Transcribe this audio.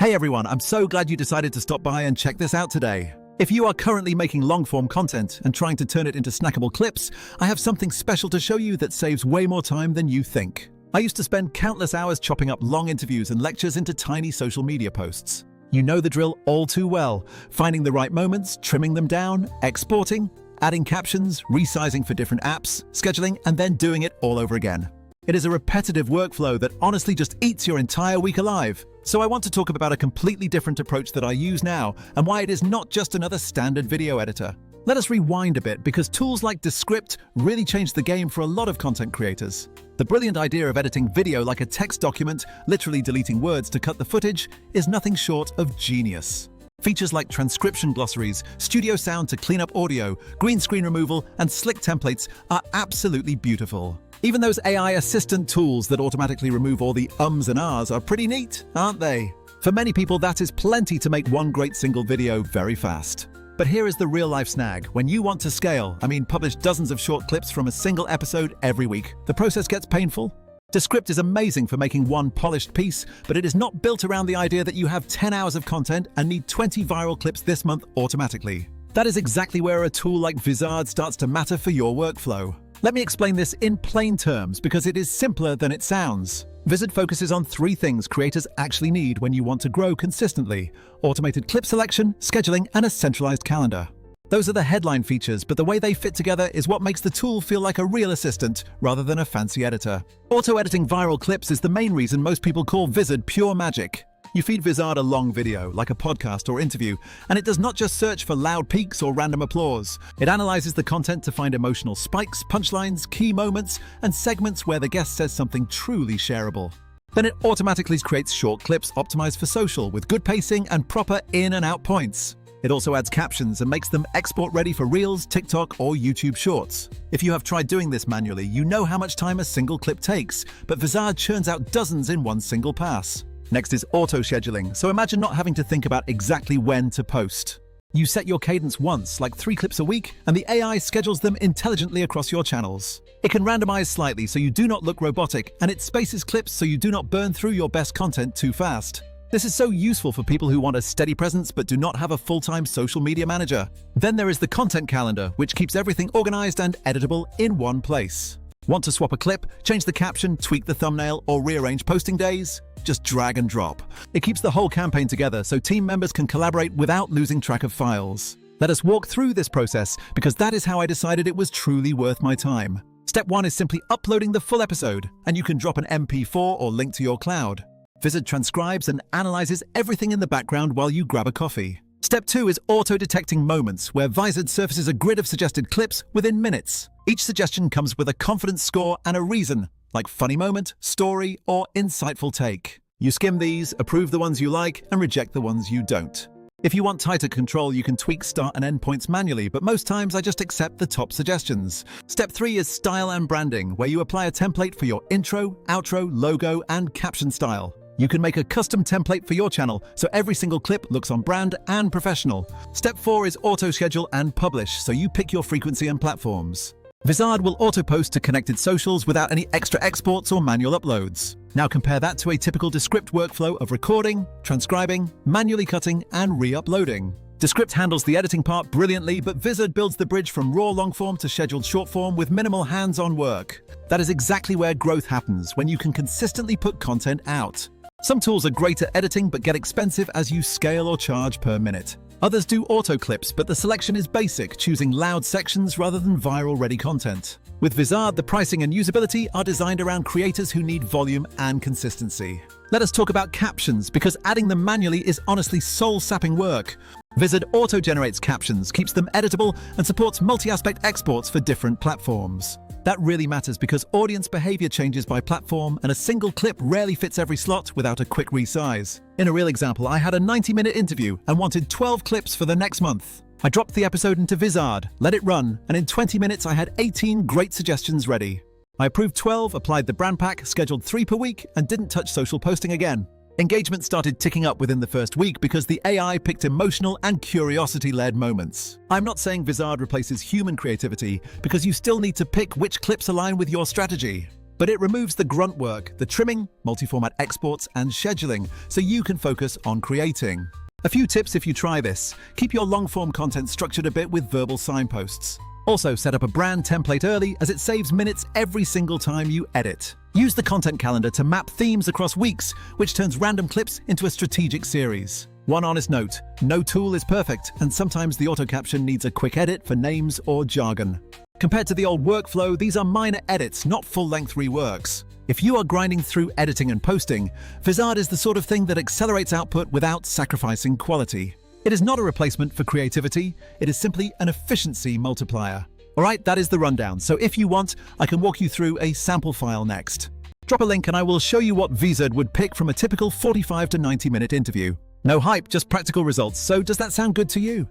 Hey everyone, I'm so glad you decided to stop by and check this out today. If you are currently making long-form content and trying to turn it into snackable clips, I have something special to show you that saves way more time than you think. I used to spend countless hours chopping up long interviews and lectures into tiny social media posts. You know the drill all too well, finding the right moments, trimming them down, exporting, adding captions, resizing for different apps, scheduling, and then doing it all over again. It is a repetitive workflow that honestly just eats your entire week alive. So I want to talk about a completely different approach that I use now and why it is not just another standard video editor. Let us rewind a bit because tools like Descript really changed the game for a lot of content creators. The brilliant idea of editing video like a text document, literally deleting words to cut the footage, is nothing short of genius. Features like transcription glossaries, studio sound to clean up audio, green screen removal, and slick templates are absolutely beautiful. Even those AI assistant tools that automatically remove all the ums and ahs are pretty neat, aren't they? For many people, that is plenty to make one great single video very fast. But here is the real-life snag. When you want to scale, publish dozens of short clips from a single episode every week, the process gets painful. Descript is amazing for making one polished piece, but it is not built around the idea that you have 10 hours of content and need 20 viral clips this month automatically. That is exactly where a tool like Vizard starts to matter for your workflow. Let me explain this in plain terms because it is simpler than it sounds. Vizard focuses on 3 things creators actually need when you want to grow consistently: automated clip selection, scheduling, and a centralized calendar. Those are the headline features, but the way they fit together is what makes the tool feel like a real assistant rather than a fancy editor. Auto-editing viral clips is the main reason most people call Vizard pure magic. You feed Vizard a long video, like a podcast or interview, and it does not just search for loud peaks or random applause. It analyzes the content to find emotional spikes, punchlines, key moments, and segments where the guest says something truly shareable. Then it automatically creates short clips optimized for social with good pacing and proper in and out points. It also adds captions and makes them export ready for Reels, TikTok, or YouTube Shorts. If you have tried doing this manually, you know how much time a single clip takes, but Vizard churns out dozens in one single pass. Next is auto-scheduling, so imagine not having to think about exactly when to post. You set your cadence once, like 3 clips a week, and the AI schedules them intelligently across your channels. It can randomize slightly so you do not look robotic, and it spaces clips so you do not burn through your best content too fast. This is so useful for people who want a steady presence but do not have a full-time social media manager. Then there is the content calendar, which keeps everything organized and editable in one place. Want to swap a clip, change the caption, tweak the thumbnail, or rearrange posting days? Just drag and drop. It keeps the whole campaign together so team members can collaborate without losing track of files. Let us walk through this process because that is how I decided it was truly worth my time. Step 1 is simply uploading the full episode, and you can drop an MP4 or link to your cloud. Vizard transcribes and analyzes everything in the background while you grab a coffee. Step 2 is auto-detecting moments, where Vizard surfaces a grid of suggested clips within minutes. Each suggestion comes with a confidence score and a reason, like funny moment, story, or insightful take. You skim these, approve the ones you like, and reject the ones you don't. If you want tighter control, you can tweak start and end points manually, but most times I just accept the top suggestions. Step 3 is style and branding, where you apply a template for your intro, outro, logo, and caption style. You can make a custom template for your channel, so every single clip looks on brand and professional. Step 4 is auto-schedule and publish, so you pick your frequency and platforms. Vizard will auto-post to connected socials without any extra exports or manual uploads. Now compare that to a typical Descript workflow of recording, transcribing, manually cutting, and re-uploading. Descript handles the editing part brilliantly, but Vizard builds the bridge from raw long-form to scheduled short-form with minimal hands-on work. That is exactly where growth happens, when you can consistently put content out. Some tools are great at editing but get expensive as you scale or charge per minute. Others do auto clips, but the selection is basic, choosing loud sections rather than viral-ready content. With Vizard, the pricing and usability are designed around creators who need volume and consistency. Let us talk about captions, because adding them manually is honestly soul-sapping work. Vizard auto-generates captions, keeps them editable, and supports multi-aspect exports for different platforms. That really matters because audience behavior changes by platform, and a single clip rarely fits every slot without a quick resize. In a real example, I had a 90-minute interview and wanted 12 clips for the next month. I dropped the episode into Vizard, let it run, and in 20 minutes I had 18 great suggestions ready. I approved 12, applied the brand pack, scheduled 3 per week, and didn't touch social posting again. Engagement started ticking up within the first week because the AI picked emotional and curiosity-led moments. I'm not saying Vizard replaces human creativity, because you still need to pick which clips align with your strategy. But it removes the grunt work, the trimming, multi-format exports, and scheduling, so you can focus on creating. A few tips if you try this. Keep your long-form content structured a bit with verbal signposts. Also, set up a brand template early as it saves minutes every single time you edit. Use the content calendar to map themes across weeks, which turns random clips into a strategic series. One honest note, no tool is perfect, and sometimes the auto caption needs a quick edit for names or jargon. Compared to the old workflow, these are minor edits, not full-length reworks. If you are grinding through editing and posting, Vizard is the sort of thing that accelerates output without sacrificing quality. It is not a replacement for creativity, it is simply an efficiency multiplier. Alright, that is the rundown, so if you want, I can walk you through a sample file next. Drop a link and I will show you what Vizard would pick from a typical 45 to 90-minute interview. No hype, just practical results, so does that sound good to you?